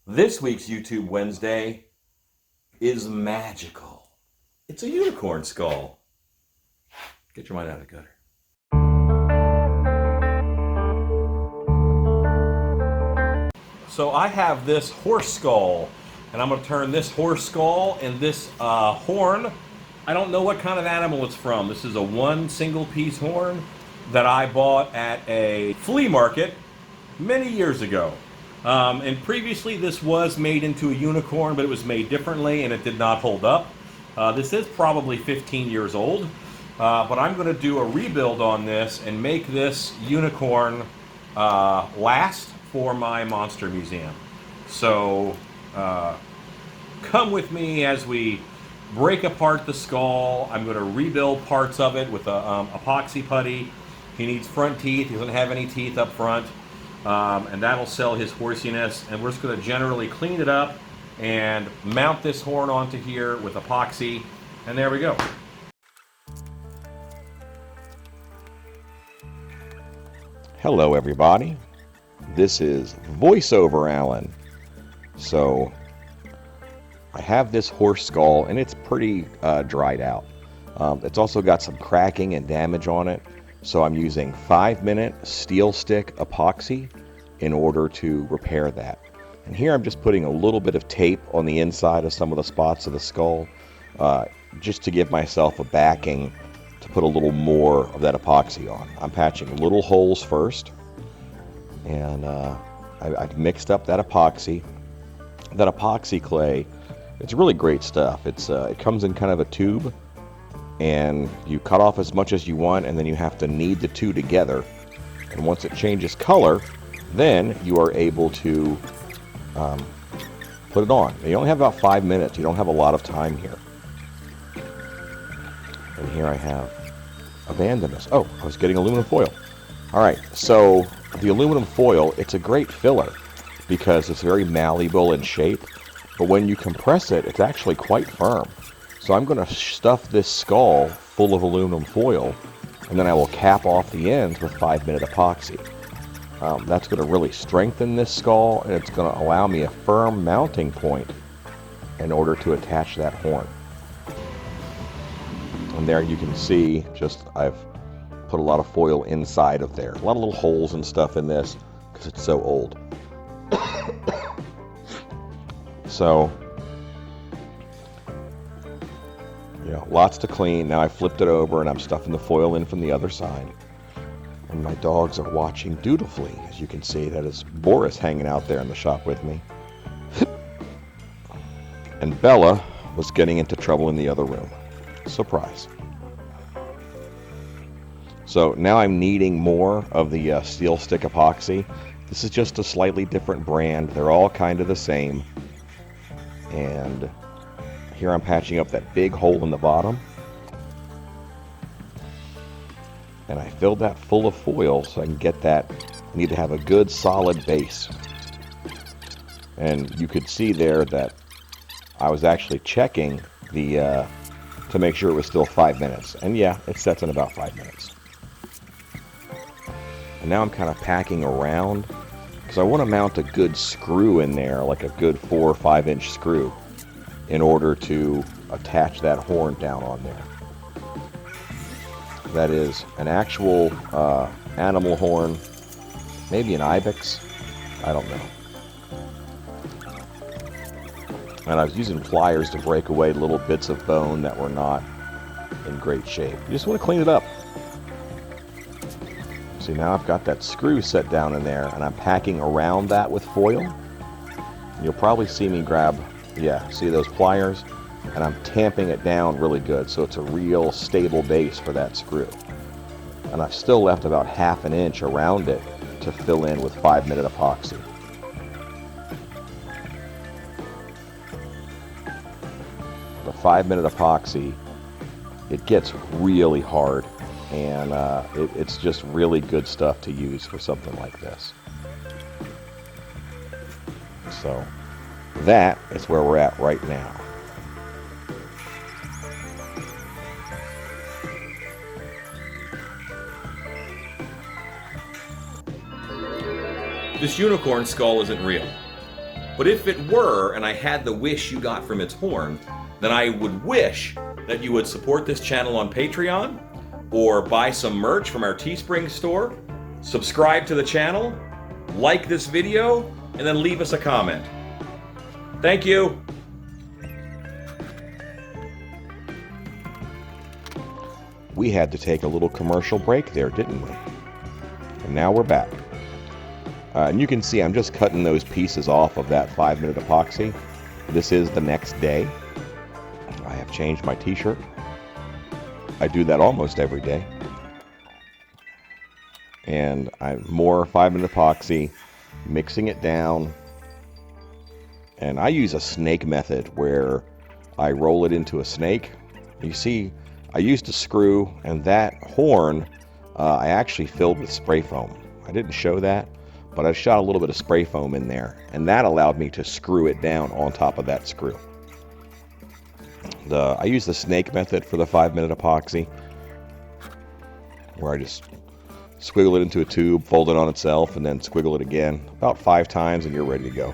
This week's YouTube Wednesday is magical. It's a unicorn skull. Get your mind out of the gutter. So I have this horse skull, and I'm going to turn this horse skull and this horn. I don't know what kind of animal it's from. This is a one single piece horn that I bought at a flea market many years ago. And previously this was made into a unicorn, but it was made differently and it did not hold up. This is probably 15 years old, but I'm going to do a rebuild on this and make this unicorn last for my monster museum. So come with me as we break apart the skull. I'm going to rebuild parts of it with epoxy putty. He needs front teeth. He doesn't have any teeth up front. And that'll sell his horsiness. And we're just going to generally clean it up and mount this horn onto here with epoxy. And there we go. Hello everybody, this is VoiceOver Alan. So I have this horse skull and it's pretty dried out. It's also got some cracking and damage on it. So I'm using 5-minute steel stick epoxy in order to repair that. And here I'm just putting a little bit of tape on the inside of some of the spots of the skull, just to give myself a backing to put a little more of that epoxy on. I'm patching little holes first, and I mixed up that epoxy. That epoxy clay, it's really great stuff. It comes in kind of a tube, and you cut off as much as you want, and then you have to knead the two together. And once it changes color, then you are able to put it on. You only have about 5 minutes. You don't have a lot of time here. And here I have abandoned this. Oh, I was getting aluminum foil. All right, so the aluminum foil, it's a great filler because it's very malleable in shape, but when you compress it, it's actually quite firm. So I'm going to stuff this skull full of aluminum foil, and then I will cap off the ends with 5-minute epoxy. That's going to really strengthen this skull, and it's going to allow me a firm mounting point in order to attach that horn. And there you can see, I've put a lot of foil inside of there. A lot of little holes and stuff in this because it's so old. So, lots to clean. Now I flipped it over and I'm stuffing the foil in from the other side. And my dogs are watching dutifully. As you can see, that is Boris hanging out there in the shop with me. And Bella was getting into trouble in the other room. Surprise. So now I'm kneading more of the steel stick epoxy. This is just a slightly different brand. They're all kind of the same. And here I'm patching up that big hole in the bottom. And I filled that full of foil so I can get that. I need to have a good solid base. And you could see there that I was actually checking the to make sure it was still 5 minutes. And yeah, it sets in about 5 minutes. And now I'm kind of packing around because I want to mount a good screw in there, like a good 4 or 5 inch screw, in order to attach that horn down on there. That is an actual animal horn, maybe an ibex, I don't know. And I was using pliers to break away little bits of bone that were not in great shape. You just want to clean it up. See, now I've got that screw set down in there, and I'm packing around that with foil. You'll probably see me grab, see those pliers? And I'm tamping it down really good so it's a real stable base for that screw. And I've still left about 1/2 inch around it to fill in with 5-minute epoxy. The 5-minute epoxy, it gets really hard, and it's just really good stuff to use for something like this. So that is where we're at right now. This unicorn skull isn't real. But if it were, and I had the wish you got from its horn, then I would wish that you would support this channel on Patreon, or buy some merch from our Teespring store, subscribe to the channel, like this video, and then leave us a comment. Thank you. We had to take a little commercial break there, didn't we? And now we're back. And you can see I'm just cutting those pieces off of that 5-minute epoxy. This is the next day. I have changed my t-shirt. I do that almost every day. And I'm more 5-minute epoxy, mixing it down. And I use a snake method where I roll it into a snake. You see, I used a screw, and that horn I actually filled with spray foam. I didn't show that, but I shot a little bit of spray foam in there, and that allowed me to screw it down on top of that screw. I use the snake method for the 5-minute epoxy, where I just squiggle it into a tube, fold it on itself, and then squiggle it again about 5 times, and you're ready to go.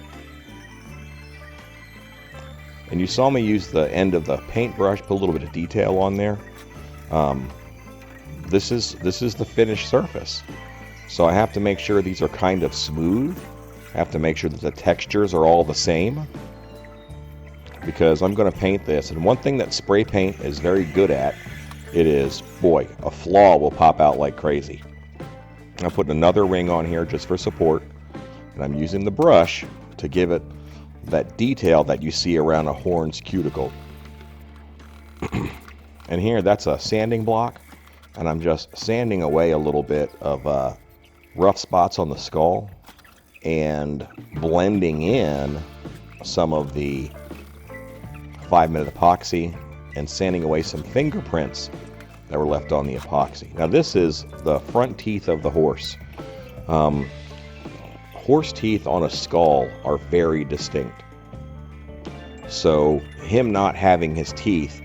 And you saw me use the end of the paintbrush, put a little bit of detail on there. This is the finished surface. So I have to make sure these are kind of smooth. I have to make sure that the textures are all the same, because I'm going to paint this. And one thing that spray paint is very good at, it is, boy, a flaw will pop out like crazy. I'm putting another ring on here just for support, and I'm using the brush to give it that detail that you see around a horn's cuticle. And here, that's a sanding block, and I'm just sanding away a little bit of rough spots on the skull and blending in some of the 5-minute epoxy and sanding away some fingerprints that were left on the epoxy. Now this is the front teeth of the horse. Horse teeth on a skull are very distinct. So him not having his teeth,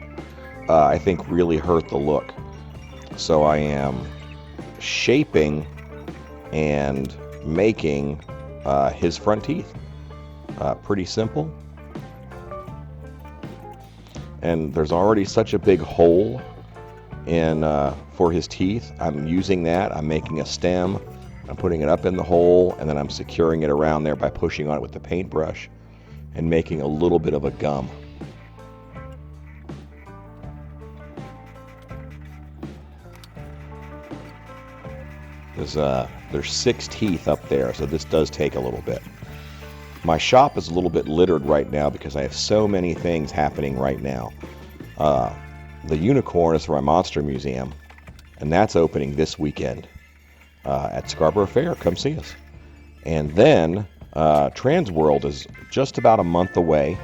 I think really hurt the look. So I am shaping and making his front teeth. Pretty simple. And there's already such a big hole in for his teeth. I'm using that. I'm making a stem. I'm putting it up in the hole, and then I'm securing it around there by pushing on it with the paintbrush and making a little bit of a gum. There's 6 teeth up there, so this does take a little bit. My shop is a little bit littered right now because I have so many things happening right now. The Unicorn is for my Monster Museum, and that's opening this weekend at Scarborough Fair. Come see us. And then Transworld is just about a month away,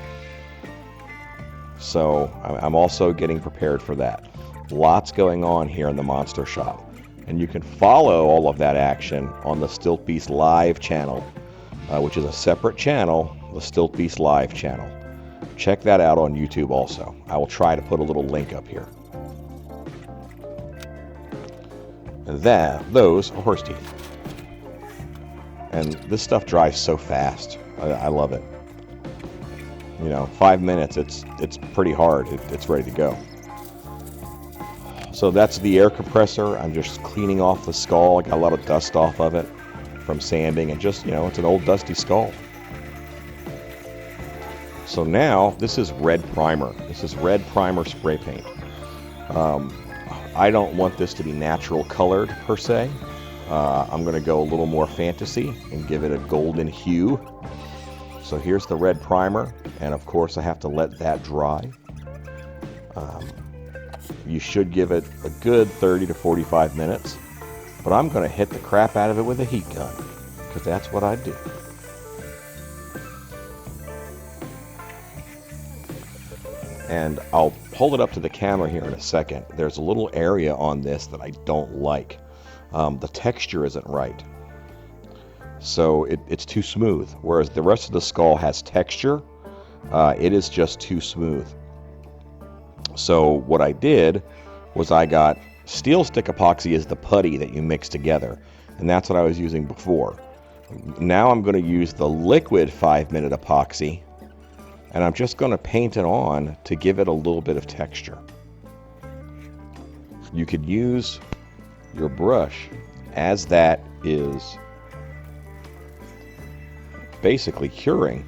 so I'm also getting prepared for that. Lots going on here in the Monster Shop, and you can follow all of that action on the Stilt Beast Live channel, which is a separate channel, the Stilt Beast Live channel. Check that out on YouTube also. I will try to put a little link up here. And those are horse teeth. And this stuff dries so fast. I love it. You know, 5 minutes, it's pretty hard. It's ready to go. So that's the air compressor. I'm just cleaning off the skull. I got a lot of dust off of it from sanding, and just, you know, it's an old dusty skull. So now this is red primer. This is red primer spray paint. I don't want this to be natural colored per se. I'm going to go a little more fantasy and give it a golden hue. So here's the red primer, and of course I have to let that dry. You should give it a good 30 to 45 minutes, but I'm going to hit the crap out of it with a heat gun, because that's what I do. And I'll hold it up to the camera here in a second. There's a little area on this that I don't like. The texture isn't right. So it's too smooth. Whereas the rest of the skull has texture, it is just too smooth. So what I did was I got steel stick epoxy is the putty that you mix together. And that's what I was using before. Now I'm going to use the liquid 5-minute epoxy, and I'm just going to paint it on to give it a little bit of texture. You could use your brush as that is basically curing,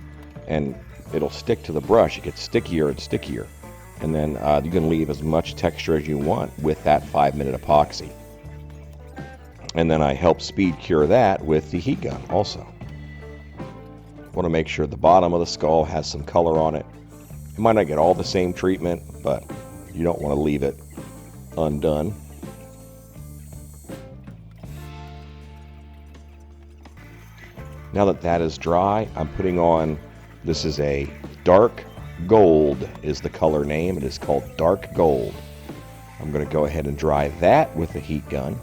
and it'll stick to the brush. It gets stickier and stickier, and then you can leave as much texture as you want with that 5-minute epoxy. And then I help speed cure that with the heat gun also. Want to make sure the bottom of the skull has some color on it. You might not get all the same treatment, but you don't want to leave it undone. Now that that is dry, I'm putting on, this is a dark gold is the color name. It is called dark gold. I'm going to go ahead and dry that with the heat gun.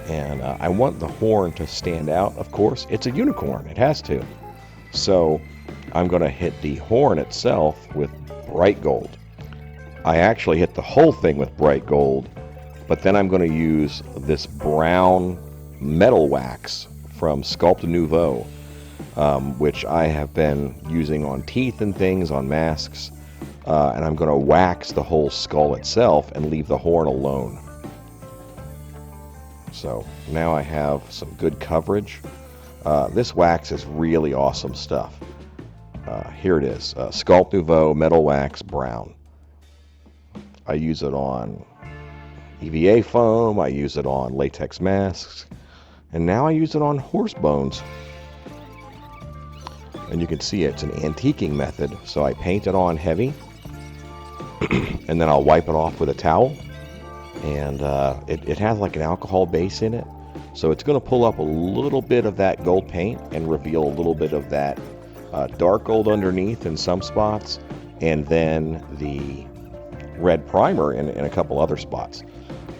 And I want the horn to stand out, of course. It's a unicorn, it has to. So I'm going to hit the horn itself with bright gold. I actually hit the whole thing with bright gold, but then I'm going to use this brown metal wax from Sculpt Nouveau, which I have been using on teeth and things, on masks. And I'm going to wax the whole skull itself and leave the horn alone. So now I have some good coverage. This wax is really awesome stuff. Here it is, Sculpt Nouveau Metal Wax Brown. I use it on EVA foam, I use it on latex masks, and now I use it on horse bones. And you can see it's an antiquing method, so I paint it on heavy, and then I'll wipe it off with a towel. And it has like an alcohol base in it, so it's going to pull up a little bit of that gold paint and reveal a little bit of that dark gold underneath in some spots, and then the red primer in a couple other spots.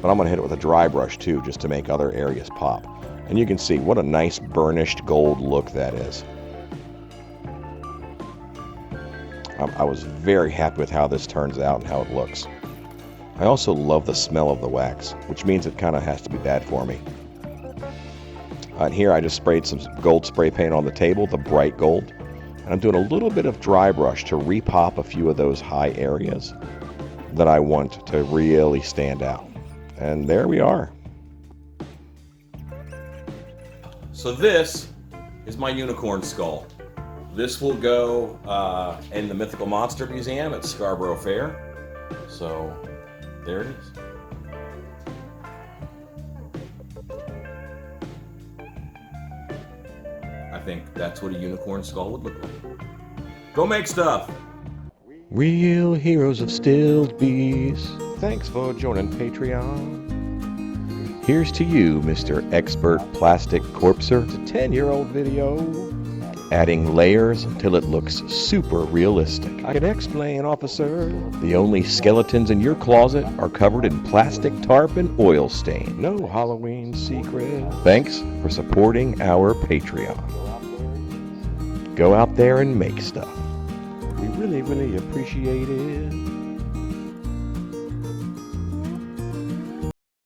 But I'm going to hit it with a dry brush too, just to make other areas pop. And you can see what a nice burnished gold look that is. I was very happy with how this turns out and how it looks. I also love the smell of the wax, which means it kind of has to be bad for me. And here I just sprayed some gold spray paint on the table, the bright gold. And I'm doing a little bit of dry brush to repop a few of those high areas that I want to really stand out. And there we are. So this is my unicorn skull. This will go in the Mythical Monster Museum at Scarborough Fair. So there it is. I think that's what a unicorn skull would look like. Go make stuff! Real heroes of stilled bees. Thanks for joining Patreon. Here's to you, Mr. Expert Plastic Corpser. It's a 10-year-old video, adding layers until it looks super realistic. I can explain, officer. The only skeletons in your closet are covered in plastic tarp and oil stain. No Halloween secret. Thanks for supporting our Patreon. Go out there and make stuff. We really, really appreciate it.